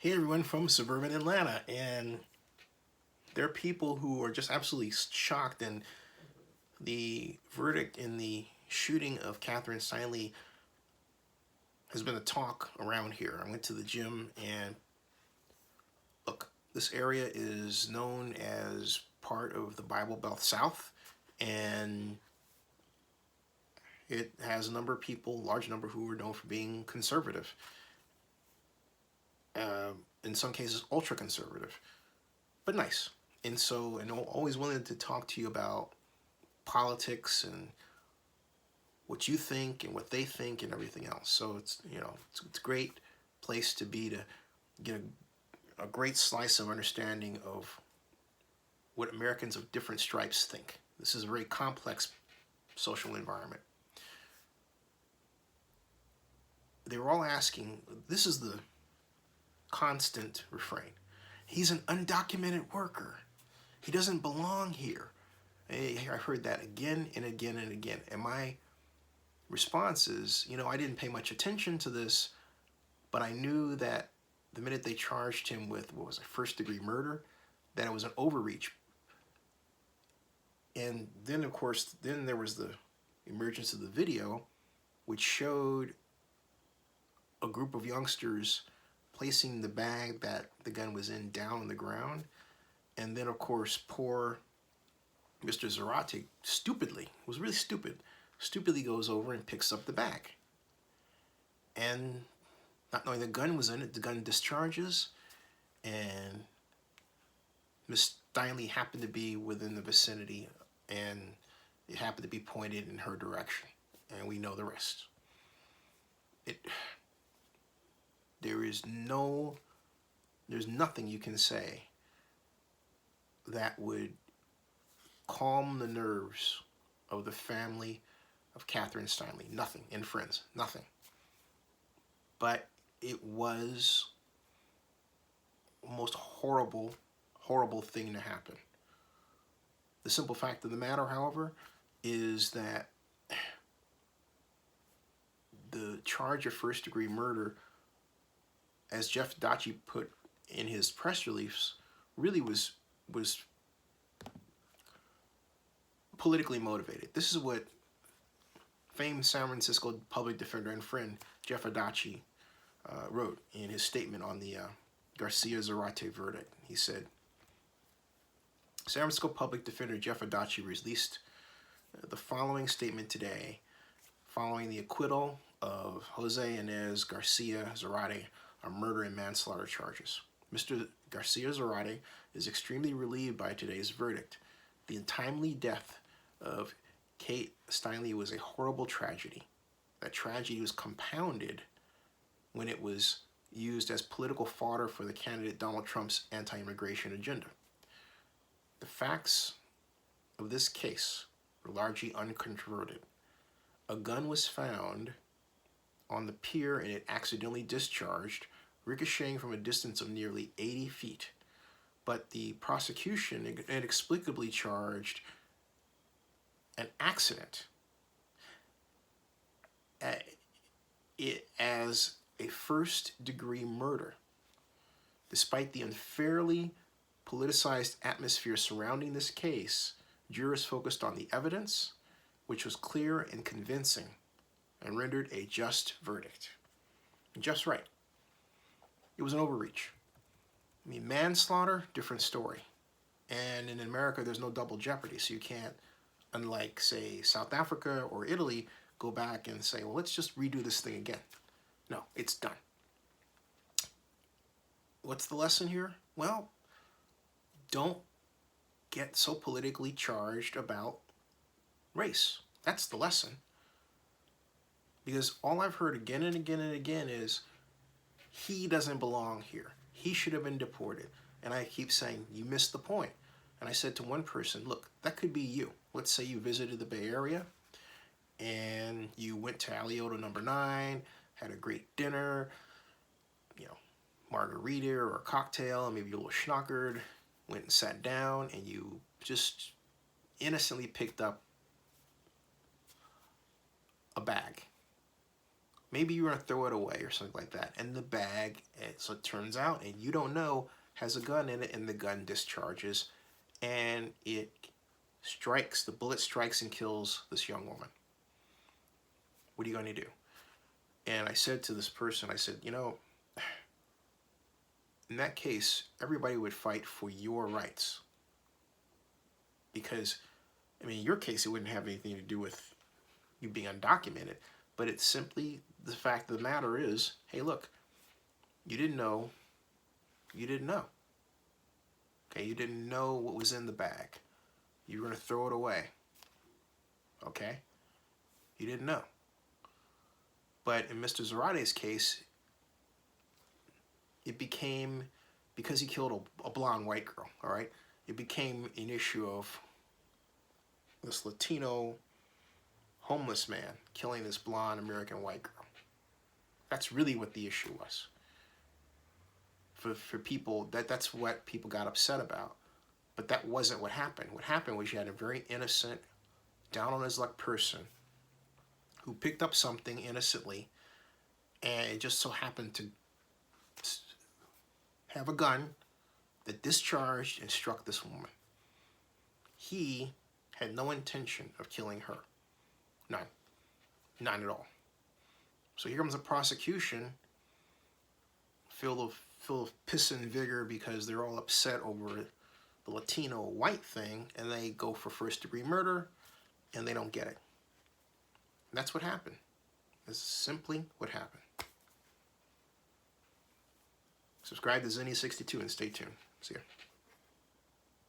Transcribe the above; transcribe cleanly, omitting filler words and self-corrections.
Hey everyone from suburban Atlanta, and there are people who are just absolutely shocked. And the verdict in the shooting of Kathryn Steinle has been a talk around here. I went to the gym, and look, this area is known as part of the Bible Belt South, and it has a number of people, large number, who are known for being conservative. In some cases, ultra conservative, but nice. And always willing to talk to you about politics and what you think and what they think and everything else. So it's a great place to be, to get a great slice of understanding of what Americans of different stripes think. This is a very complex social environment. They were all asking, this is the constant refrain: he's an undocumented worker. He doesn't belong here. I've heard that again and again and again. And my response is, I didn't pay much attention to this, but I knew that the minute they charged him with, what was it, first-degree murder, that it was an overreach. And then, of course, there was the emergence of the video, which showed a group of youngsters placing the bag that the gun was in down on the ground. And then, of course, poor Mr. Zarate was really stupidly goes over and picks up the bag. And not knowing the gun was in it, the gun discharges, and Miss Steinle happened to be within the vicinity, and it happened to be pointed in her direction. And we know the rest. There's nothing you can say that would calm the nerves of the family of Kathryn Steinle. Nothing. And friends. Nothing. But it was the most horrible thing to happen. The simple fact of the matter, however, is that the charge of first-degree murder, as Jeff Daci put in his press release, really was politically motivated. This is what famed San Francisco public defender and friend Jeff Daci wrote in his statement on the Garcia Zarate verdict. He said, San Francisco public defender Jeff Daci released the following statement today following the acquittal of Jose Inez Garcia Zarate on murder and manslaughter charges. Mr. Garcia Zarate is extremely relieved by today's verdict. The untimely death of Kate Steinle was a horrible tragedy. That tragedy was compounded when it was used as political fodder for the candidate Donald Trump's anti-immigration agenda. The facts of this case were largely uncontroverted. A gun was found on the pier and it accidentally discharged, ricocheting from a distance of nearly 80 feet. But the prosecution inexplicably charged an accident as a first-degree murder. Despite the unfairly politicized atmosphere surrounding this case, jurors focused on the evidence, which was clear and convincing, and rendered a just verdict. Just right. It was an overreach. I mean, manslaughter, different story. And in America, there's no double jeopardy, so you can't, unlike, say, South Africa or Italy, go back and say, well, let's just redo this thing again. No, it's done. What's the lesson here? Well, don't get so politically charged about race. That's the lesson. Because all I've heard again and again and again is, he doesn't belong here. He should have been deported. And I keep saying, you missed the point. And I said to one person, look, that could be you. Let's say you visited the Bay Area and you went to Alioto number 9, had a great dinner, margarita or a cocktail, maybe a little schnockered, went and sat down, and you just innocently picked up a bag Maybe you're going to throw it away or something like that. And the bag, so it turns out, and you don't know, has a gun in it, and the gun discharges, and it strikes, the bullet strikes and kills this young woman. What are you going to do? And I said to this person, I said, you know, in that case, everybody would fight for your rights. Because, I mean, in your case, it wouldn't have anything to do with you being undocumented, but it's simply the fact of the matter is, hey, look, you didn't know, you didn't know. Okay, you didn't know what was in the bag. You were going to throw it away. Okay? You didn't know. But in Mr. Zarate's case, it became, because he killed a blonde white girl, all right, it became an issue of this Latino homeless man killing this blonde American white girl. That's really what the issue was. For people, that's what people got upset about. But that wasn't what happened. What happened was you had a very innocent, down on his luck person who picked up something innocently, and it just so happened to have a gun that discharged and struck this woman. He had no intention of killing her. None. None at all. So here comes a prosecution full of piss and vigor because they're all upset over the Latino white thing, and they go for first-degree murder, and they don't get it. And that's what happened. That's simply what happened. Subscribe to Zinni62 and stay tuned. See ya.